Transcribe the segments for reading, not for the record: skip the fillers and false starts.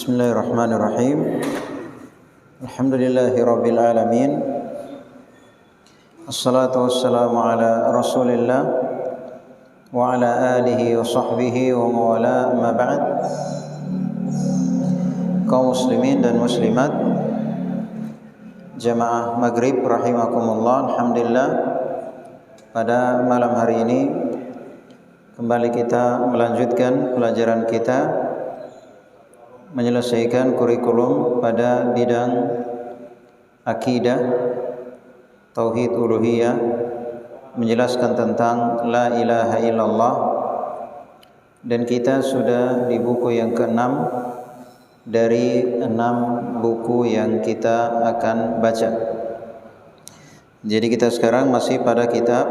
Bismillahirrahmanirrahim. Alhamdulillahi rabbil alamin. Assalatu wassalamu ala Rasulillah wa ala alihi wa sahbihi wa mawala, amma ba'd. Kaum muslimin dan muslimat, jamaah maghrib rahimakumullah. Alhamdulillah, pada malam hari ini kembali kita melanjutkan pelajaran kita, menyelesaikan kurikulum pada bidang akidah, tauhid uluhiyah, menjelaskan tentang la ilaha illallah, dan kita sudah di buku yang ke-6 dari 6 buku yang kita akan baca. Jadi kita sekarang masih pada kitab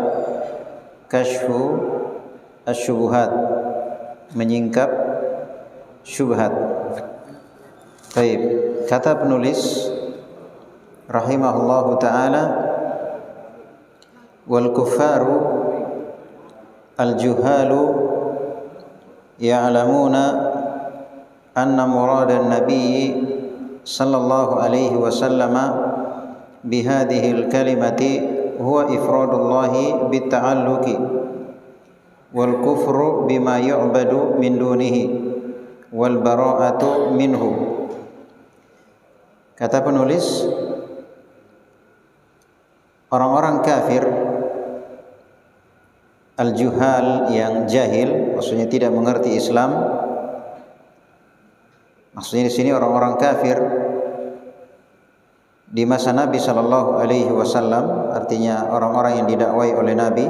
Kashfu Asy-Syubuhat, menyingkap syubhat. Baik, kata penulis rahimahullahu ta'ala, wal kuffaru al-juhalu ya'lamuna anna muradan nabiyyi sallallahu alaihi wasallam bihadhihi al-kalimati huwa ifradullahi bitta'alluqi wal kufru bima yu'badu min dunihi wal bara'atu minhu. Kata penulis, orang-orang kafir al-juhal, yang jahil, maksudnya tidak mengerti Islam. Maksudnya di sini orang-orang kafir di masa Nabi sallallahu alaihi wasallam, artinya orang-orang yang didakwai oleh Nabi.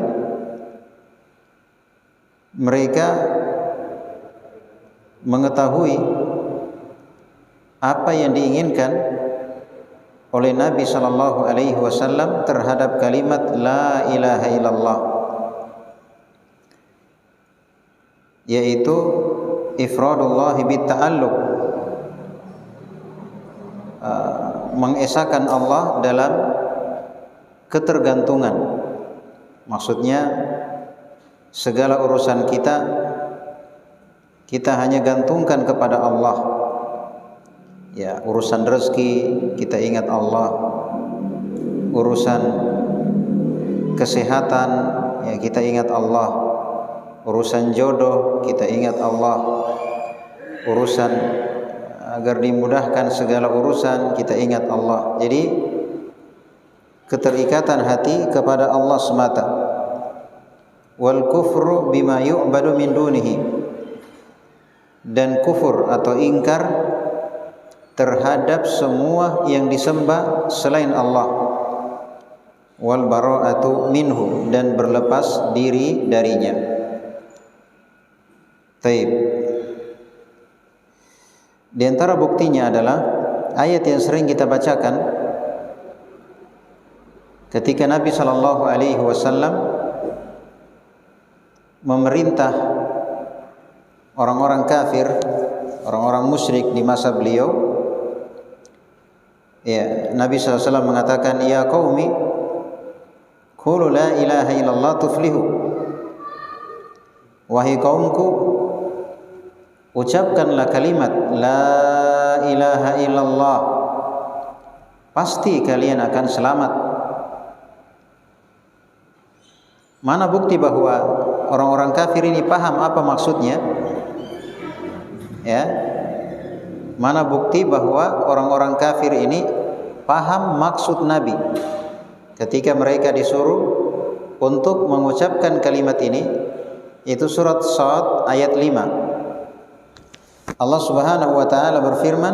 Mereka mengetahui apa yang diinginkan oleh Nabi sallallahu alaihi wasallam terhadap kalimat la ilaha illallah, yaitu ifradullah bitta'alluq, mengesahkan Allah dalam ketergantungan. Maksudnya segala urusan kita hanya gantungkan kepada Allah. Ya, urusan rezeki kita ingat Allah, urusan kesehatan ya kita ingat Allah, urusan jodoh kita ingat Allah, urusan agar dimudahkan segala urusan kita ingat Allah. Jadi keterikatan hati kepada Allah semata. Wal kufru bima yu'badu min dunihi, dan kufur atau ingkar terhadap semua yang disembah selain Allah. Wal bara'atu minhu, dan berlepas diri darinya. Taib. Di antara buktinya adalah ayat yang sering kita bacakan ketika Nabi sallallahu alaihi wasallam memerintah orang-orang kafir, orang-orang musyrik di masa beliau. Ya, Nabi SAW mengatakan, ya qaumi qulu la ilaha illallah tuflihu. Wahai kaumku, ucapkanlah kalimat la ilaha illallah, pasti kalian akan selamat. Mana bukti bahwa orang-orang kafir ini paham apa maksudnya? Ya, mana bukti bahwa orang-orang kafir ini paham maksud Nabi ketika mereka disuruh untuk mengucapkan kalimat ini? Itu surat Shad ayat 5. Allah Subhanahu wa taala berfirman,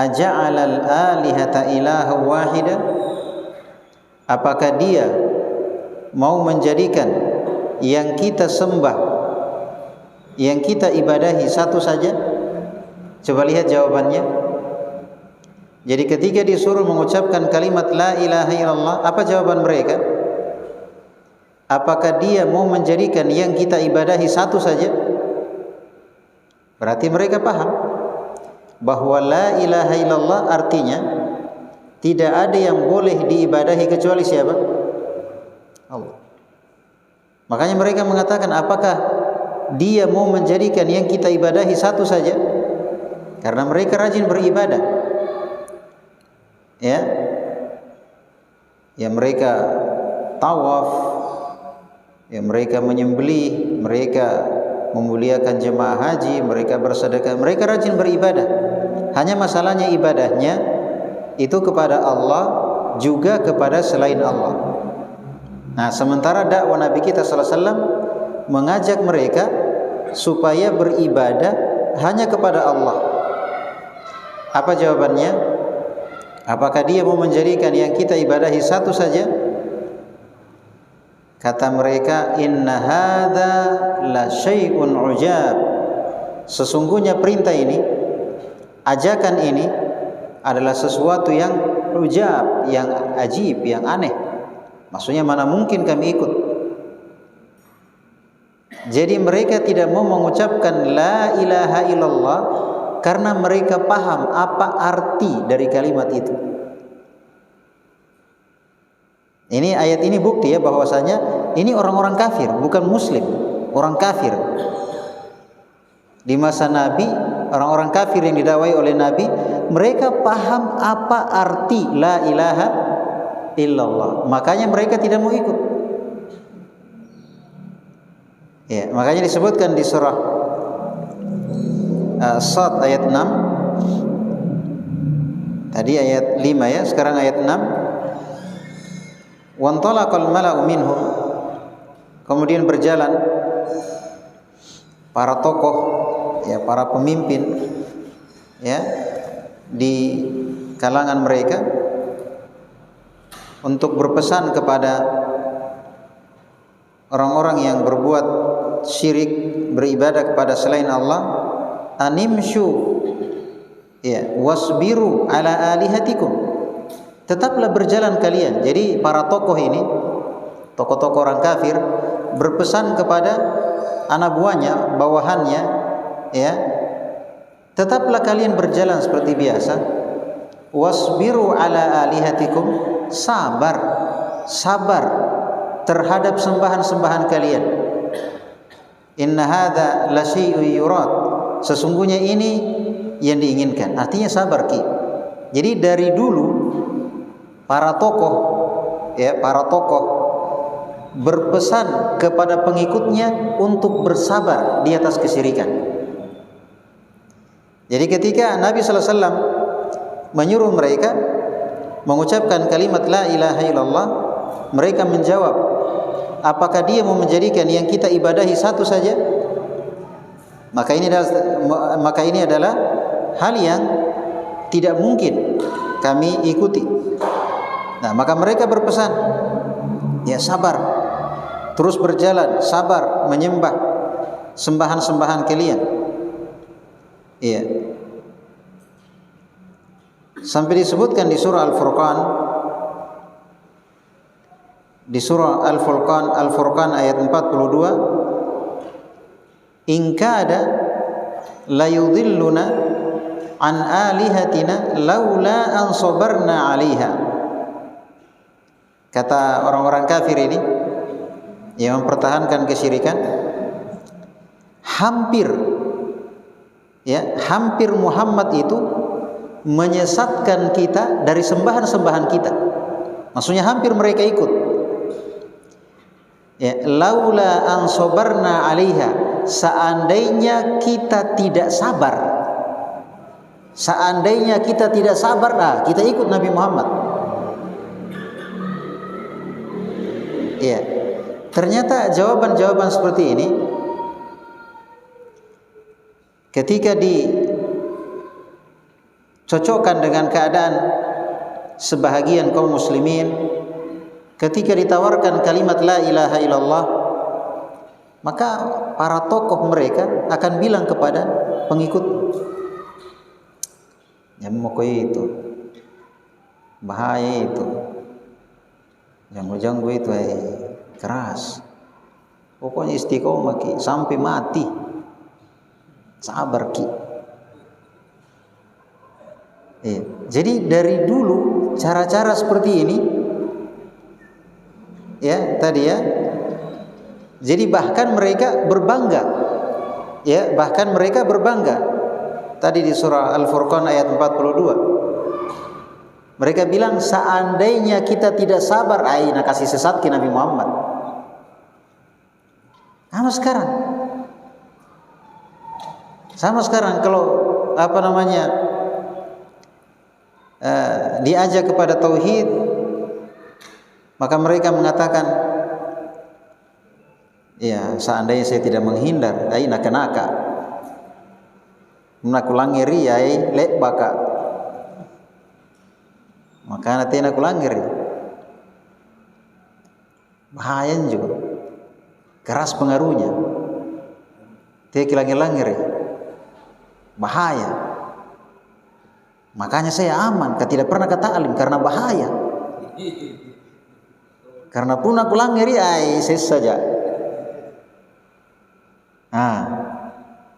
aja'alal alihata ilaha wahida, apakah dia mau menjadikan yang kita sembah, yang kita ibadahi satu saja? Coba lihat jawabannya. Jadi ketika disuruh mengucapkan kalimat la ilaha illallah, apa jawaban mereka? Apakah dia mau menjadikan yang kita ibadahi satu saja? Berarti mereka paham bahwa la ilaha illallah artinya tidak ada yang boleh diibadahi kecuali siapa? Allah. Makanya mereka mengatakan, apakah dia mau menjadikan yang kita ibadahi satu saja? karena mereka rajin beribadah. Ya, ya mereka tawaf, ya mereka menyembelih, mereka memuliakan jemaah haji, mereka bersedekah, mereka rajin beribadah. Hanya masalahnya ibadahnya itu kepada Allah, juga kepada selain Allah. Nah, sementara dakwah Nabi kita sallallahu alaihi wasallam mengajak mereka supaya beribadah hanya kepada Allah. Apa jawabannya? Apakah dia mau menjadikan yang kita ibadahi satu saja? Kata mereka, inna hadza la syai'un ujab. Sesungguhnya perintah ini, ajakan ini adalah sesuatu yang ujab, yang ajib, yang aneh. Maksudnya mana mungkin kami ikut. Jadi mereka tidak mau mengucapkan la ilaha illallah karena mereka paham apa arti dari kalimat itu. Ini ayat ini bukti ya bahwasanya ini orang-orang kafir, bukan muslim, orang kafir. Di masa Nabi, orang-orang kafir yang didakwai oleh Nabi, mereka paham apa arti la ilaha illallah. Makanya mereka tidak mau ikut. Ya, makanya disebutkan di surah Sad ayat 6. Tadi ayat 5 ya, sekarang ayat 6. Wantalaqal mala'u minhum. Kemudian berjalan para tokoh, ya para pemimpin ya di kalangan mereka untuk berpesan kepada orang-orang yang berbuat syirik, beribadah kepada selain Allah, animshu ya wasbiru ala alihatikum, tetaplah berjalan kalian. Jadi para tokoh ini, tokoh-tokoh orang kafir berpesan kepada anak buahnya, bawahannya, ya, tetaplah kalian berjalan seperti biasa. Wasbiru ala alihatikum, sabar terhadap sembahan-sembahan kalian. Inna hadza la syai'un yurad, sesungguhnya ini yang diinginkan. Artinya sabar ki. Jadi dari dulu para tokoh berpesan kepada pengikutnya untuk bersabar di atas kesyirikan. Jadi ketika Nabi sallallahu alaihi wasallam menyuruh mereka mengucapkan kalimat la ilaha illallah, mereka menjawab, apakah dia mau menjadikan yang kita ibadahi satu saja? Maka ini adalah hal yang tidak mungkin kami ikuti. Nah, maka mereka berpesan, ya sabar, terus berjalan, sabar menyembah sembahan-sembahan kalian. Iya. Sampai disebutkan di surah Al-Furqan, di surah Al-Furqan ayat 42, in kada la yudhilluna an alihatina laula an sabarna 'alaiha. Kata orang-orang kafir ini yang mempertahankan kesyirikan, hampir Muhammad itu menyesatkan kita dari sembahan-sembahan kita. Maksudnya hampir mereka ikut. Ya, laula an sabarna 'alaiha, seandainya kita tidak sabar. Seandainya kita tidak sabar, kita ikut Nabi Muhammad. Ya. Ternyata jawaban-jawaban seperti ini ketika dicocokkan dengan keadaan sebahagian kaum muslimin, ketika ditawarkan kalimat la ilaha illallah, maka para tokoh mereka akan bilang kepada pengikut, yang mau itu bahaya, itu janggu-janggu itu keras, pokoknya istiqomah ki sampai mati, sabar ki. Jadi dari dulu cara-cara seperti ini ya tadi ya. Jadi bahkan mereka berbangga tadi di surah Al-Furqan ayat 42. Mereka bilang seandainya kita tidak sabar, nak kasih sesat ke Nabi Muhammad. Sama sekarang kalau diajak kepada tauhid, maka mereka mengatakan, ya seandainya saya tidak menghindar, naka menakulangiri lek baka, maka nanti nakulangiri bahaya juga, keras pengaruhnya, dia kilangir-langir bahaya. Makanya saya aman, tidak pernah ke ta'lim karena bahaya. Karena pun aku langiri ses saja.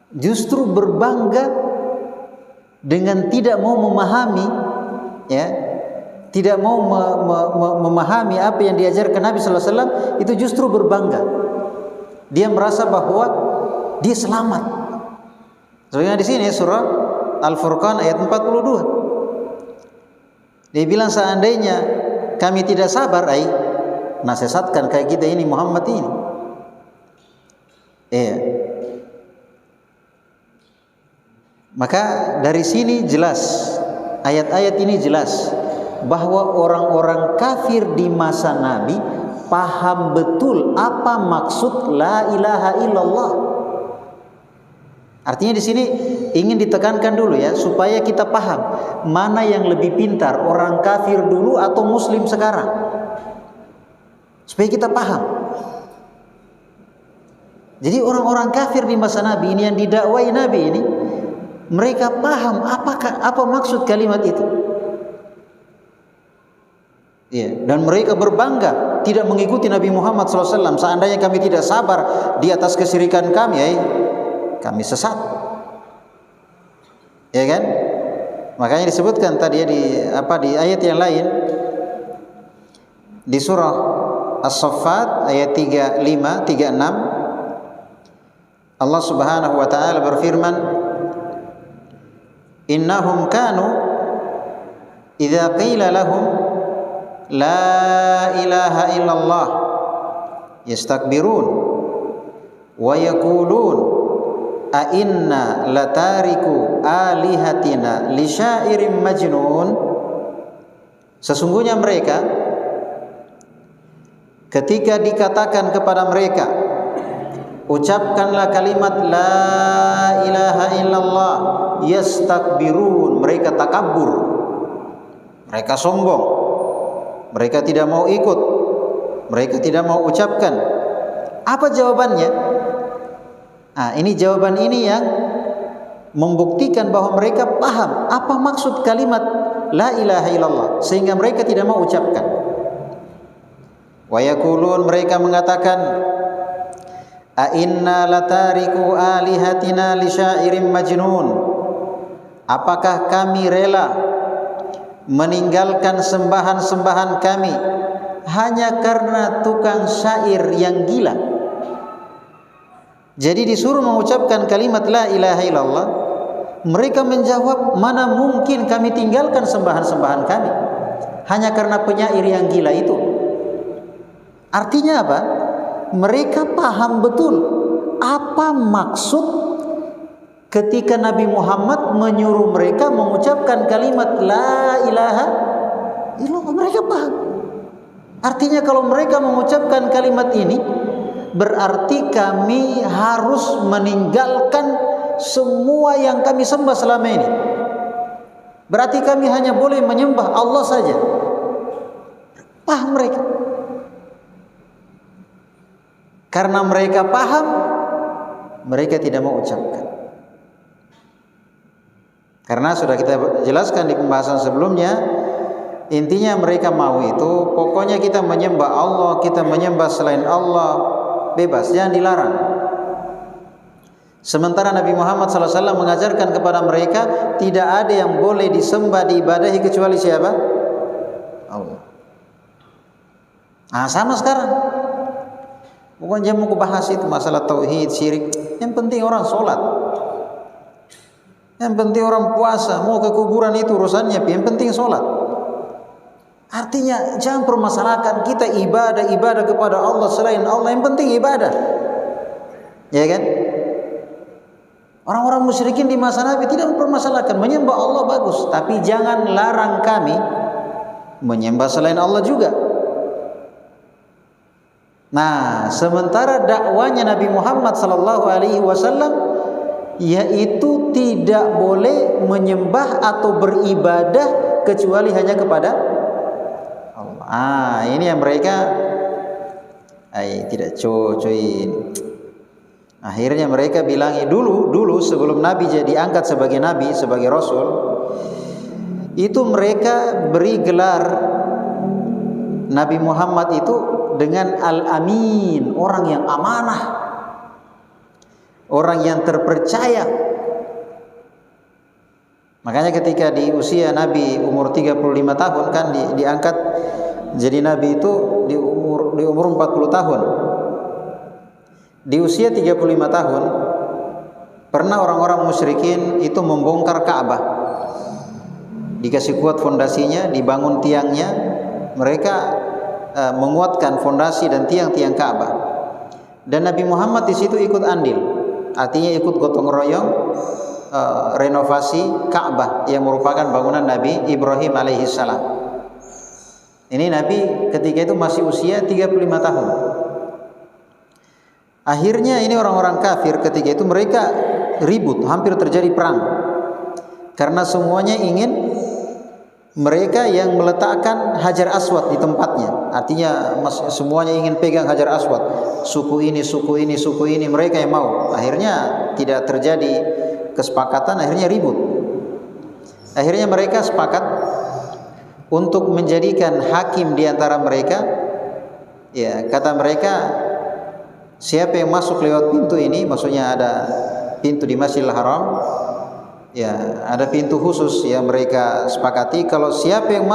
Justru berbangga dengan tidak mau memahami, ya, tidak mau memahami apa yang diajarkan Nabi sallallahu alaihi wasallam, itu justru berbangga. Dia merasa bahwa dia selamat. Soalnya di sini surah Al-Furqan ayat 42. Dia bilang seandainya kami tidak sabar, nasesatkan kayak kita ini Muhammad ini. Maka dari sini jelas, ayat-ayat ini jelas bahwa orang-orang kafir di masa Nabi paham betul apa maksud la ilaha illallah. Artinya di sini ingin ditekankan dulu ya, supaya kita paham mana yang lebih pintar, orang kafir dulu atau muslim sekarang. Supaya kita paham. Jadi orang-orang kafir di masa Nabi ini yang didakwai Nabi ini, mereka paham apa maksud kalimat itu. Ya, dan mereka berbangga tidak mengikuti Nabi Muhammad SAW. Seandainya kami tidak sabar di atas kesyirikan kami, kami sesat, ya kan? Makanya disebutkan tadi ya di ayat yang lain di surah As-Saffat ayat 35, 36, Allah Subhanahu wa taala berfirman, innahum kanu idza qila lahum la ilaha illallah yastakbirun wa yaqulun a inna latariku alihatina li syairim majnun. Sesungguhnya mereka ketika dikatakan kepada mereka, ucapkanlah kalimat la ilaha illallah, yastakbirun, mereka takabur, mereka sombong, mereka tidak mau ikut, mereka tidak mau ucapkan. Apa jawabannya? Ini jawaban ini yang membuktikan bahwa mereka paham apa maksud kalimat la ilaha illallah, sehingga mereka tidak mau ucapkan. Wa yaqulun, mereka mengatakan, a inna latariku alihatina li syairim majnun, apakah kami rela meninggalkan sembahan-sembahan kami hanya karena tukang syair yang gila? Jadi disuruh mengucapkan kalimat la ilaha illallah, mereka menjawab, mana mungkin kami tinggalkan sembahan-sembahan kami hanya karena penyair yang gila itu. Artinya apa? Mereka paham betul apa maksud ketika Nabi Muhammad menyuruh mereka mengucapkan kalimat la ilaha illallah. Mereka paham. Artinya kalau mereka mengucapkan kalimat ini, berarti kami harus meninggalkan semua yang kami sembah selama ini. Berarti kami hanya boleh menyembah Allah saja. Paham mereka. Karena mereka paham, mereka tidak mau ucapkan. Karena sudah kita jelaskan di pembahasan sebelumnya, intinya mereka mau itu, pokoknya kita menyembah Allah, kita menyembah selain Allah, bebas, jangan dilarang. Sementara Nabi Muhammad SAW mengajarkan kepada mereka tidak ada yang boleh disembah, diibadahi kecuali siapa? Allah. Sama sekarang. Bukan jangan mau bahas itu masalah tauhid, syirik. Yang penting orang sholat. Yang penting orang puasa, mau ke kuburan itu urusannya, yang penting sholat. Artinya jangan permasalahkan kita ibadah kepada Allah selain Allah, yang penting ibadah. Ya kan? Orang-orang musyrikin di masa Nabi tidak mempermasalahkan, menyembah Allah bagus, tapi jangan larang kami menyembah selain Allah juga. Nah, sementara dakwanya Nabi Muhammad SAW yaitu tidak boleh menyembah atau beribadah kecuali hanya kepada Allah. Ini yang mereka tidak cocokin. Akhirnya mereka bilang, dulu sebelum Nabi jadi angkat sebagai Nabi, sebagai Rasul, itu mereka beri gelar Nabi Muhammad itu dengan Al-Amin, orang yang amanah, orang yang terpercaya. Makanya ketika di usia Nabi umur 35 tahun kan diangkat jadi Nabi itu di umur 40 tahun. Di usia 35 tahun pernah orang-orang musyrikin itu membongkar Ka'bah. Dikasih kuat fondasinya, dibangun tiangnya, mereka menguatkan fondasi dan tiang-tiang Ka'bah. Dan Nabi Muhammad di situ ikut andil. Artinya ikut gotong royong renovasi Ka'bah yang merupakan bangunan Nabi Ibrahim alaihissalam. Ini Nabi ketika itu masih usia 35 tahun. Akhirnya ini orang-orang kafir ketika itu mereka ribut, hampir terjadi perang. Karena semuanya ingin mereka yang meletakkan Hajar Aswad di tempatnya. Artinya semuanya ingin pegang Hajar Aswad. Suku ini, mereka yang mau. Akhirnya tidak terjadi kesepakatan, akhirnya ribut. Akhirnya mereka sepakat untuk menjadikan hakim di antara mereka. Ya, kata mereka, siapa yang masuk lewat pintu ini, maksudnya ada pintu di Masjidil Haram, ya ada pintu khusus yang mereka sepakati. Kalau siapa yang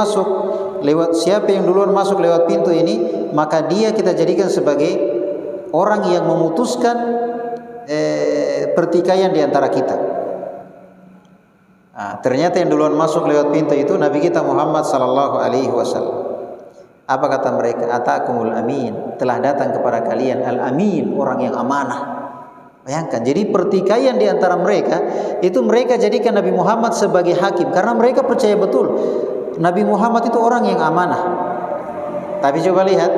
duluan masuk lewat pintu ini, maka dia kita jadikan sebagai orang yang memutuskan pertikaian di antara kita. Ternyata yang duluan masuk lewat pintu itu Nabi kita Muhammad sallallahu alaihi wasallam. Apa kata mereka? Atakumul amin, telah datang kepada kalian al-amin, orang yang amanah. Bayangkan, jadi pertikaian di antara mereka itu mereka jadikan Nabi Muhammad sebagai hakim karena mereka percaya betul Nabi Muhammad itu orang yang amanah. Tapi coba lihat,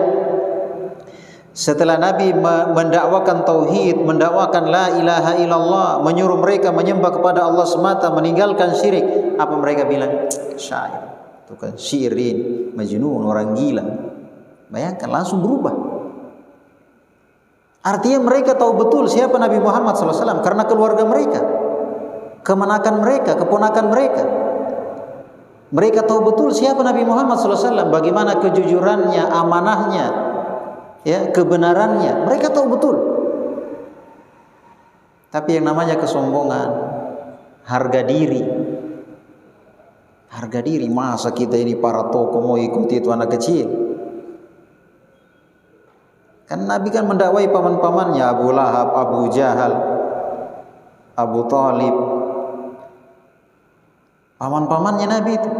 setelah Nabi mendakwakan tauhid, mendakwakan la ilaha illallah, menyuruh mereka menyembah kepada Allah semata, meninggalkan syirik, apa mereka bilang? Syair, itu kan syirin, majnun, orang gila. Bayangkan, langsung berubah. Artinya mereka tahu betul siapa Nabi Muhammad SAW karena keluarga mereka, kemenakan mereka, keponakan mereka. Mereka tahu betul siapa Nabi Muhammad SAW, bagaimana kejujurannya, amanahnya, ya, kebenarannya. Mereka tahu betul. Tapi yang namanya kesombongan, harga diri, masa kita ini para tokoh mau ikuti itu anak kecil? Kan Nabi kan mendakwai paman-pamannya, Abu Lahab, Abu Jahal, Abu Talib, paman-pamannya Nabi itu,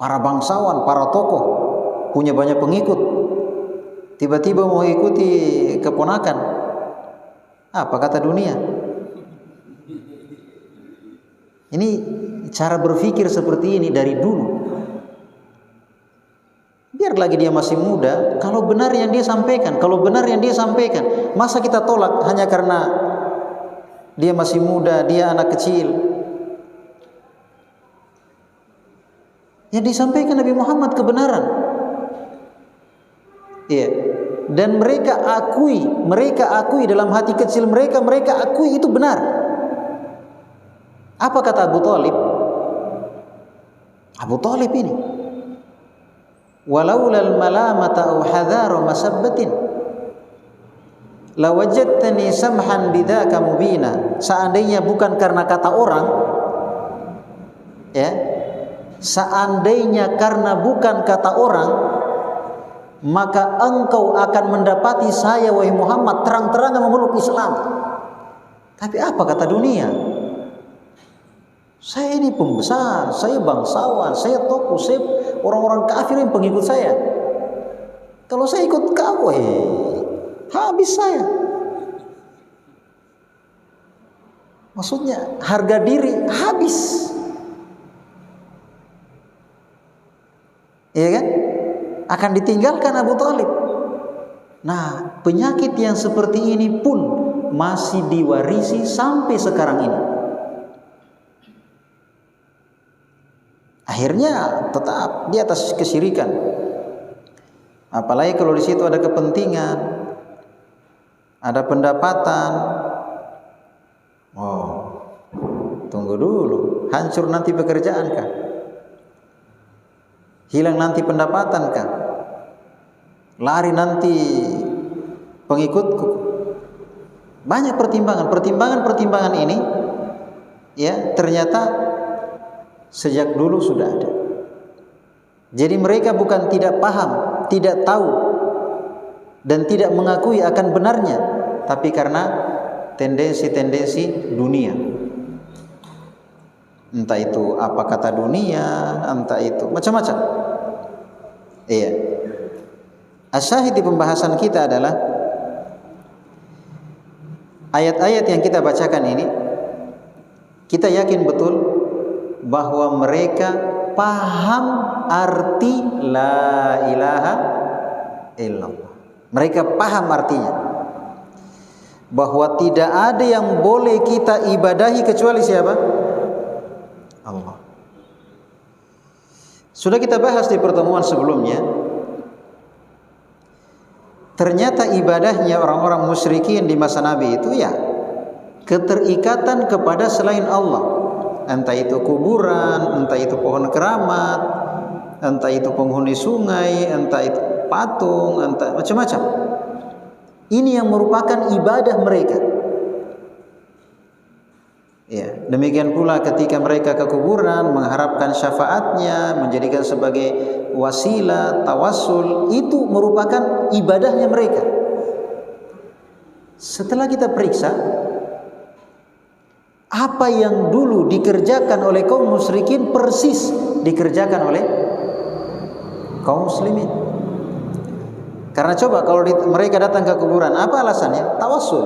para bangsawan, para tokoh, punya banyak pengikut. Tiba-tiba mau ikuti keponakan, apa kata dunia? Ini cara berpikir seperti ini dari dulu. Biar lagi dia masih muda, kalau benar yang dia sampaikan, masa kita tolak hanya karena dia masih muda, dia anak kecil? Yang disampaikan Nabi Muhammad kebenaran. Iya. Dan mereka akui dalam hati kecil mereka akui itu benar. Apa kata Abu Talib? Abu Talib ini, walaulal malamata aw hadharu masabbatin lawajadtani samhan bidzaka mubina. Seandainya bukan karena kata orang, ya, seandainya karena bukan kata orang, maka engkau akan mendapati saya wahai Muhammad terang-terangan memeluk Islam. Tapi apa kata dunia? Saya ini pembesar, saya bangsawan, saya tokoh, saya orang-orang kafir yang pengikut saya. Kalau saya ikut kau, habis saya. Maksudnya harga diri habis. Iya kan? Akan ditinggalkan Abu Thalib. Nah, penyakit yang seperti ini pun masih diwarisi sampai sekarang ini. Akhirnya tetap di atas kesyirikan. Apalagi kalau di situ ada kepentingan, ada pendapatan. Oh, tunggu dulu, hancur nanti pekerjaan kah? Hilang nanti pendapatan kah? Lari nanti pengikutku. Banyak pertimbangan ini ya ternyata sejak dulu sudah ada. Jadi mereka bukan tidak paham, tidak tahu dan tidak mengakui akan benarnya, tapi karena tendensi-tendensi dunia. Entah itu apa kata dunia, entah itu macam-macam. Iya. Asyahid di pembahasan kita adalah ayat-ayat yang kita bacakan ini, kita yakin betul bahwa mereka paham arti la ilaha illallah. Mereka paham artinya, bahwa tidak ada yang boleh kita ibadahi kecuali siapa? Allah. Sudah kita bahas di pertemuan sebelumnya, ternyata ibadahnya orang-orang musyrikin di masa Nabi itu ya keterikatan kepada selain Allah. Entah itu kuburan, entah itu pohon keramat, entah itu penghuni sungai, entah itu patung, entah macam-macam. Ini yang merupakan ibadah mereka. Ya, demikian pula ketika mereka ke kuburan mengharapkan syafaatnya, menjadikan sebagai wasilah, tawassul, itu merupakan ibadahnya mereka. Setelah kita periksa apa yang dulu dikerjakan oleh kaum musyrikin persis dikerjakan oleh kaum muslimin. Karena coba kalau mereka datang ke kuburan, apa alasannya? Tawassul,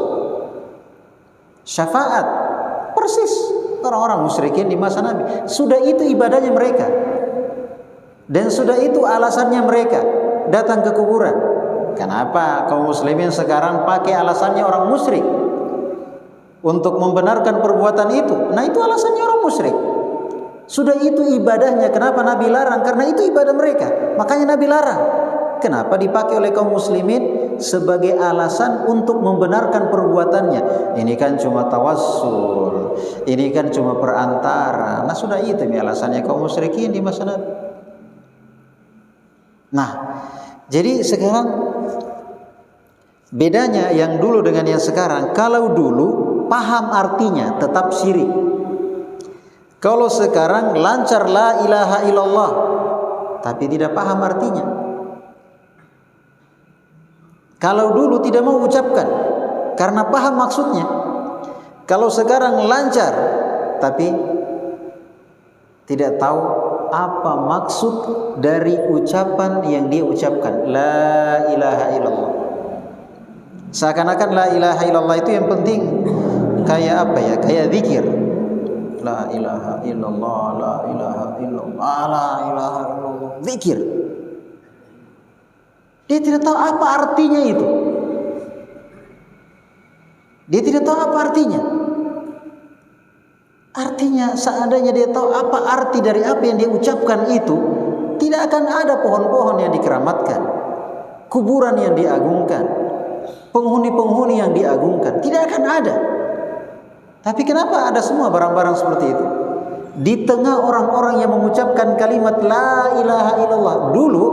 syafaat, persis orang-orang musyrikin di masa Nabi. Sudah itu ibadahnya mereka, dan sudah itu alasannya mereka datang ke kuburan. Kenapa kaum muslimin sekarang pakai alasannya orang musyrik untuk membenarkan perbuatan itu? Nah, itu alasannya orang musyrik. Sudah itu ibadahnya, kenapa Nabi larang? Karena itu ibadah mereka, makanya Nabi larang. Kenapa dipakai oleh kaum muslimin sebagai alasan untuk membenarkan perbuatannya? Ini kan cuma tawassul, ini kan cuma perantara. Nah, sudah itu alasannya kaum musyrikin di masa Nabi. Nah, jadi sekarang bedanya yang dulu dengan yang sekarang. Kalau dulu paham artinya tetap syirik. Kalau sekarang lancar la ilaha illallah tapi tidak paham artinya. Kalau dulu tidak mau ucapkan karena paham maksudnya. Kalau sekarang lancar tapi tidak tahu apa maksud dari ucapan yang dia ucapkan, la ilaha illallah. Seakan-akan la ilaha illallah itu yang penting kayak apa ya? Kayak zikir. La ilaha illallah, la ilaha illallah, la ilaha illallah. Zikir. Dia tidak tahu apa artinya itu. Dia tidak tahu apa artinya. Artinya seandainya dia tahu apa arti dari apa yang dia ucapkan itu, tidak akan ada pohon-pohon yang dikeramatkan, kuburan yang diagungkan, penghuni-penghuni yang diagungkan, tidak akan ada. Tapi kenapa ada semua barang-barang seperti itu? Di tengah orang-orang yang mengucapkan kalimat la ilaha illallah. Dulu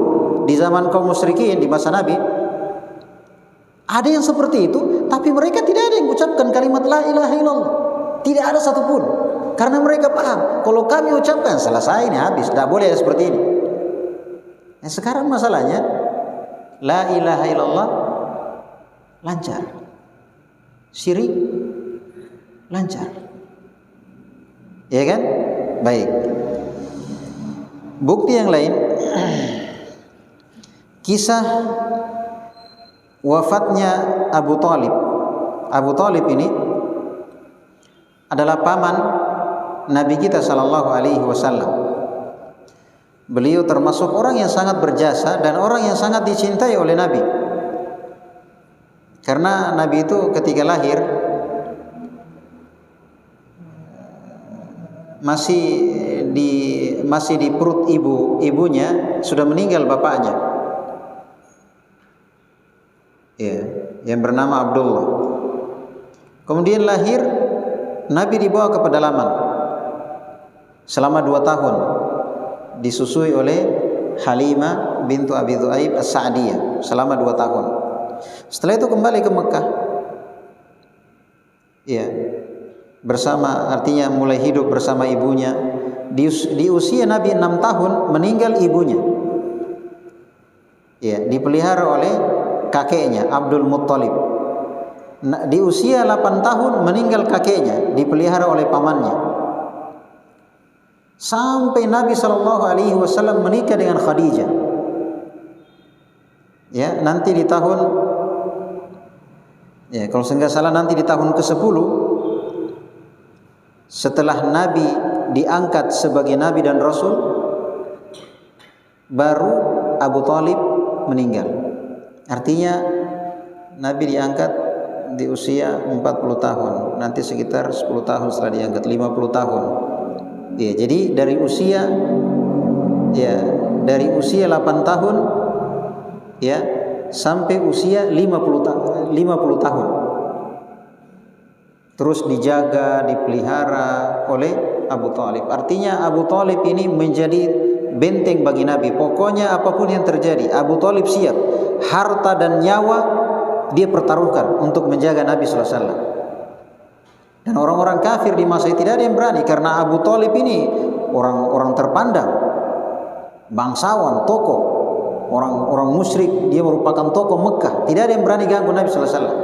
di zaman kaum musyrikin di masa Nabi ada yang seperti itu, tapi mereka tidak ada yang mengucapkan kalimat la ilaha illallah. Tidak ada satupun. Karena mereka paham, kalau kami ucapkan selesai ini habis, tidak boleh seperti ini. Nah, sekarang masalahnya la ilaha illallah lancar, syirik lancar. Ya kan? Baik. Bukti yang lain, kisah wafatnya Abu Thalib. Abu Thalib ini adalah paman Nabi kita sallallahu alaihi wasallam. Beliau termasuk orang yang sangat berjasa dan orang yang sangat dicintai oleh Nabi. Karena Nabi itu ketika lahir masih di perut ibunya sudah meninggal bapaknya. Ya, yang bernama Abdullah. Kemudian lahir, Nabi dibawa ke pedalaman selama 2 tahun, disusui oleh Halimah bintu Abi Dhu'aib As-Sa'diyah selama 2 tahun. Setelah itu kembali ke Mekah. Ya, bersama, artinya mulai hidup bersama ibunya. Di usia Nabi 6 tahun meninggal ibunya. Ya, dipelihara oleh kakeknya Abdul Muttalib. Di usia 8 tahun meninggal kakeknya, dipelihara oleh pamannya. Sampai Nabi sallallahu alaihi wasallam menikah dengan Khadijah. Ya, nanti di tahun, ya kalau saya nggak salah nanti di tahun ke-10 setelah Nabi diangkat sebagai Nabi dan Rasul, baru Abu Thalib meninggal. Artinya Nabi diangkat di usia 40 tahun, nanti sekitar 10 tahun setelah diangkat, 50 tahun. Ya, jadi dari usia 8 tahun ya sampai usia 50 tahun. Terus dijaga, dipelihara oleh Abu Thalib. Artinya Abu Thalib ini menjadi benteng bagi Nabi. Pokoknya apapun yang terjadi, Abu Thalib siap. Harta dan nyawa dia pertaruhkan untuk menjaga Nabi sallallahu alaihi wasallam. Dan orang-orang kafir di masa itu tidak ada yang berani, karena Abu Thalib ini orang terpandang, bangsawan, tokoh, orang musyrik, dia merupakan tokoh Mekah. Tidak ada yang berani ganggu Nabi sallallahu alaihi wasallam.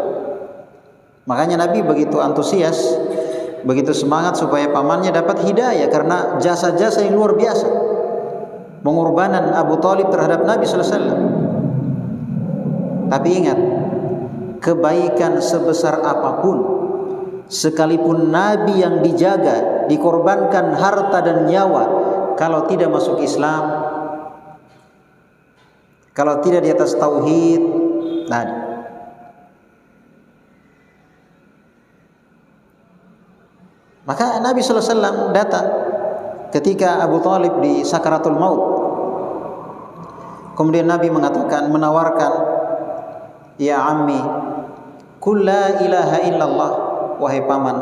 Makanya Nabi begitu antusias, begitu semangat supaya pamannya dapat hidayah, karena jasa-jasa yang luar biasa, pengorbanan Abu Thalib terhadap Nabi sallallahu alaihi wasallam. Tapi ingat, kebaikan sebesar apapun, sekalipun Nabi yang dijaga, dikorbankan harta dan nyawa, kalau tidak masuk Islam, kalau tidak di atas tauhid, nah. Maka Nabi sallallahu alaihi wasallam datang ketika Abu Thalib di sakaratul maut. Kemudian Nabi menawarkan, "Ya ammi, qul la ilaha illallah." Wahai paman,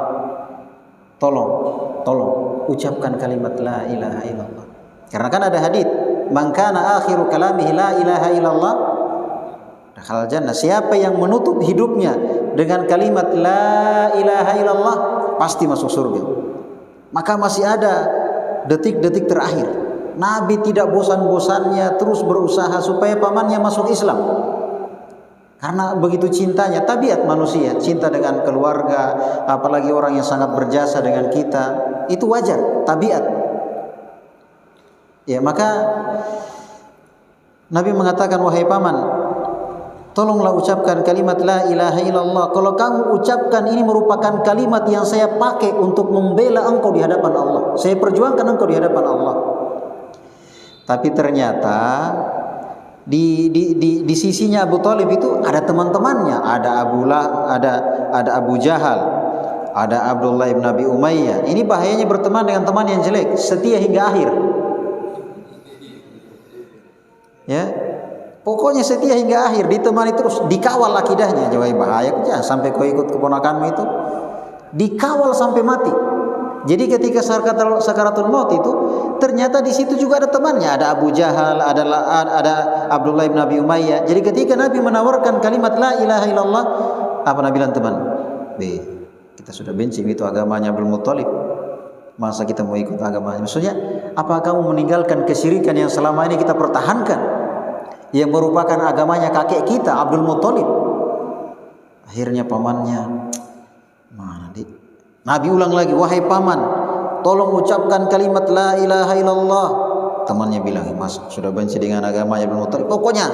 tolong ucapkan kalimat la ilaha illallah. Karena kan ada hadits, "Man kana akhiru kalamihi la ilaha illallah dakhala jannah." Siapa yang menutup hidupnya dengan kalimat la ilaha illallah pasti masuk surga. Maka masih ada detik-detik terakhir. Nabi tidak bosan-bosannya terus berusaha supaya pamannya masuk Islam. Karena begitu cintanya, tabiat manusia, cinta dengan keluarga, apalagi orang yang sangat berjasa dengan kita, itu wajar, tabiat. Ya, maka Nabi mengatakan, "Wahai paman, tolonglah ucapkan kalimat la ilaha illallah. Kalau kamu ucapkan, ini merupakan kalimat yang saya pakai untuk membela engkau di hadapan Allah. Saya perjuangkan engkau di hadapan Allah." Tapi ternyata di sisinya Abu Thalib itu ada teman-temannya, ada Abu Jahal, ada Abdullah bin Abi Umayyah. Ini bahayanya berteman dengan teman yang jelek, setia hingga akhir. Ya, pokoknya setia hingga akhir, ditemani terus, dikawal akidahnya. Jauh bahaya, jangan sampai kau ikut keponakanmu itu, dikawal sampai mati. Jadi ketika sakaratul maut itu, ternyata di situ juga ada temannya, ada Abu Jahal, ada Abdullah bin Abi Umayyah. Jadi ketika Nabi menawarkan kalimat la ilaha illallah, apa Nabi bilang, teman? Kita sudah benci itu agamanya Abdul Muttalib. Masa kita mau ikut agamanya? Maksudnya, apa kamu meninggalkan kesyirikan yang selama ini kita pertahankan, yang merupakan agamanya kakek kita Abdul Muttalib? Akhirnya pamannya, mana Nabi ulang lagi, "Wahai paman, tolong ucapkan kalimat la ilaha illallah. Temannya bilang, Mas sudah benci dengan agama Abdul Muttalib. Pokoknya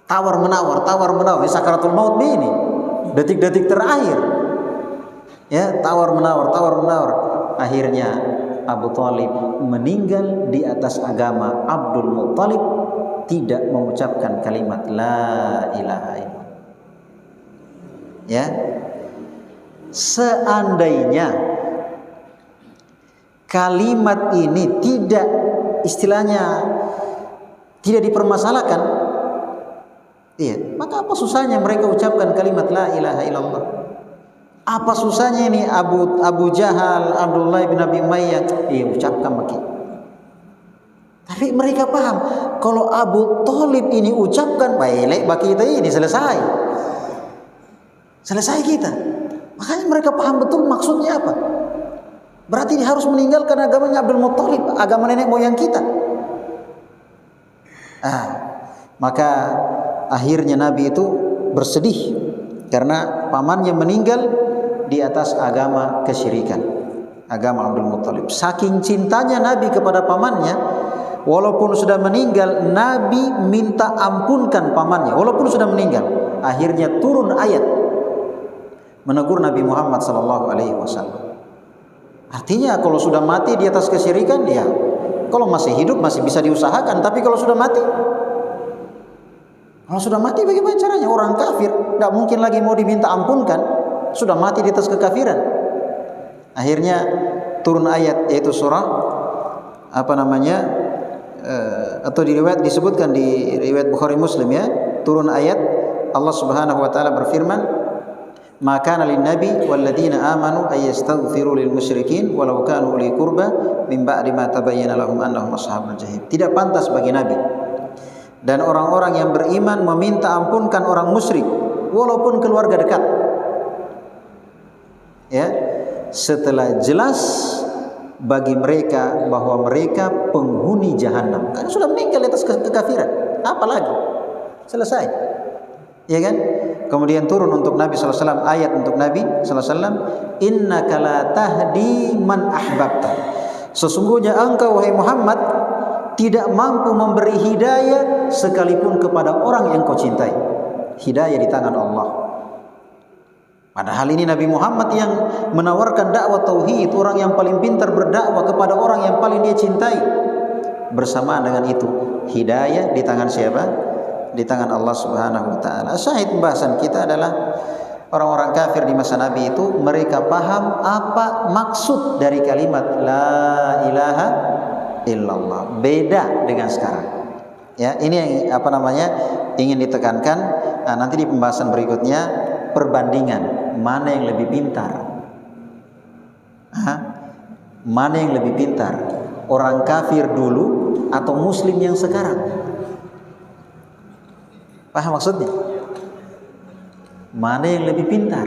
tawar menawar, sakaratul maut ini, detik-detik terakhir. Ya, tawar menawar. Akhirnya Abu Thalib meninggal di atas agama Abdul Muttalib, tidak mengucapkan kalimat la ilaha illallah. Ya, seandainya kalimat ini tidak, istilahnya tidak dipermasalahkan, iya, maka apa susahnya mereka ucapkan kalimat la ilaha illallah? Apa susahnya ini Abu Jahal, Abdullah bin Abi Umayyah, ucapkan bagi. Tapi mereka paham kalau Abu Thalib ini ucapkan, baik bagi kita ini selesai kita. Makanya mereka paham betul maksudnya apa. Berarti dia harus meninggalkan agamanya Abdul Muttalib, agama nenek moyang kita. Maka akhirnya Nabi itu bersedih karena pamannya meninggal di atas agama kesyirikan, agama Abdul Muttalib. Saking cintanya Nabi kepada pamannya, walaupun sudah meninggal, Nabi minta ampunkan pamannya walaupun sudah meninggal. Akhirnya turun ayat menegur Nabi Muhammad SAW. Artinya kalau sudah mati di atas kesyirikan, ya kalau masih hidup masih bisa diusahakan. Tapi kalau sudah mati bagaimana caranya? Orang kafir tidak mungkin lagi mau diminta ampunkan. Sudah mati di atas kekafiran. Akhirnya turun ayat, yaitu surah atau disebutkan di riwayat Bukhari Muslim, ya, turun ayat Allah Subhanahu wa taala berfirman, "Maka lin nabi walladzina amanu ay yastaghfiru lil musyrikin walau kanu uli qurba min ba'di ma tabayyana lahum annahum ashabul jahim." Tidak pantas bagi nabi dan orang-orang yang beriman meminta ampunkan orang musyrik walaupun keluarga dekat. Ya, setelah jelas bagi mereka bahwa mereka penghuni jahanam. Kan sudah meninggal atas kekafiran, apa lagi? Selesai. Ya kan? Kemudian turun untuk Nabi sallallahu alaihi wasallam ayat untuk Nabi sallallahu alaihi wasallam, "Innaka la tahdi man ahbabta." Sesungguhnya engkau wahai Muhammad tidak mampu memberi hidayah sekalipun kepada orang yang kau cintai. Hidayah di tangan Allah. Padahal ini Nabi Muhammad yang menawarkan dakwah tauhid, orang yang paling pintar berdakwah kepada orang yang paling dia cintai. Bersamaan dengan itu, hidayah di tangan siapa? Di tangan Allah Subhanahu wa taala. Syahid pembahasan kita adalah orang-orang kafir di masa Nabi itu, mereka paham apa maksud dari kalimat la ilaha illallah. Beda dengan sekarang. Ya, ini yang ingin ditekankan. Nanti di pembahasan berikutnya, perbandingan mana yang lebih pintar. Mana yang lebih pintar? Orang kafir dulu atau muslim yang sekarang? Paham maksudnya? Mana yang lebih pintar?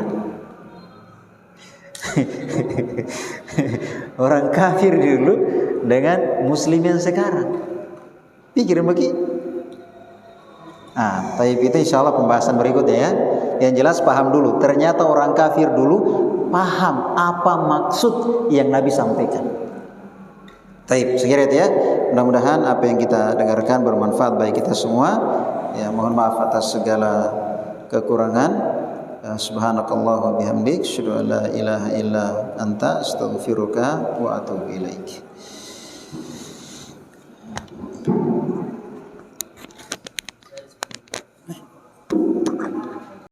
Orang kafir dulu dengan muslim yang sekarang. Pikir begitu. Tapi itu insya Allah pembahasan berikutnya, ya. Yang jelas paham dulu. Ternyata orang kafir dulu paham apa maksud yang Nabi sampaikan. Taib, sekira itu, ya. Mudah-mudahan apa yang kita dengarkan bermanfaat bagi kita semua. Ya, mohon maaf atas segala kekurangan. Subhanakallah wa bihamdik, asyhadu an la ilaha illa anta, astaghfiruka wa atubu ilaik.